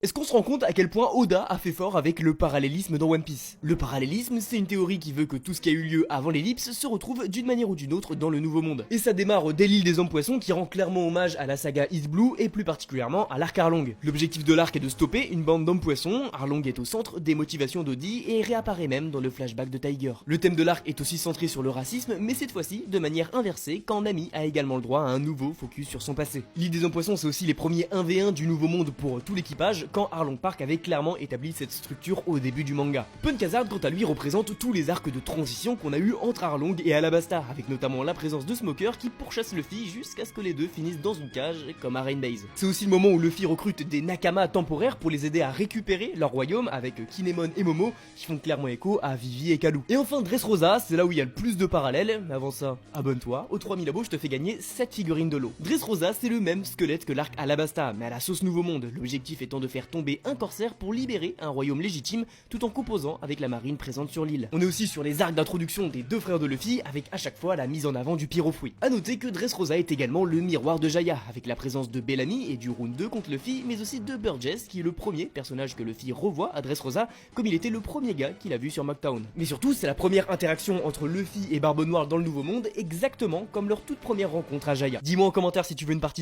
Est-ce qu'on se rend compte à quel point Oda a fait fort avec le parallélisme dans One Piece? Le parallélisme, c'est une théorie qui veut que tout ce qui a eu lieu avant l'ellipse se retrouve d'une manière ou d'une autre dans le Nouveau Monde. Et ça démarre dès l'île des Hommes Poissons qui rend clairement hommage à la saga East Blue et plus particulièrement à l'arc Arlong. L'objectif de l'arc est de stopper une bande d'hommes poissons, Arlong est au centre des motivations d'Odi et réapparaît même dans le flashback de Tiger. Le thème de l'arc est aussi centré sur le racisme, mais cette fois-ci de manière inversée quand Nami a également le droit à un nouveau focus sur son passé. L'île des Hommes Poissons, c'est aussi les premiers 1v1 du Nouveau Monde pour tout l'équipage quand Arlong Park avait clairement établi cette structure au début du manga. Punk Hazard quant à lui représente tous les arcs de transition qu'on a eu entre Arlong et Alabasta, avec notamment la présence de Smoker qui pourchasse Luffy jusqu'à ce que les deux finissent dans une cage comme à Rain Base. C'est aussi le moment où Luffy recrute des Nakama temporaires pour les aider à récupérer leur royaume avec Kinemon et Momo qui font clairement écho à Vivi et Kalu. Et enfin Dressrosa, c'est là où il y a le plus de parallèles, mais avant ça, abonne-toi, aux 3000 abos je te fais gagner 7 figurines de l'eau. Dressrosa c'est le même squelette que l'arc Alabasta, mais à la sauce Nouveau Monde, l'objectif étant de faire tomber un corsaire pour libérer un royaume légitime tout en composant avec la marine présente sur l'île. On est aussi sur les arcs d'introduction des deux frères de Luffy avec à chaque fois la mise en avant du Pyrofoui. A noter que Dressrosa est également le miroir de Jaya avec la présence de Bellamy et du round 2 contre Luffy mais aussi de Burgess qui est le premier personnage que Luffy revoit à Dressrosa comme il était le premier gars qu'il a vu sur McTown. Mais surtout c'est la première interaction entre Luffy et Barbe Noire dans le Nouveau Monde exactement comme leur toute première rencontre à Jaya. Dis-moi en commentaire si tu veux une partie de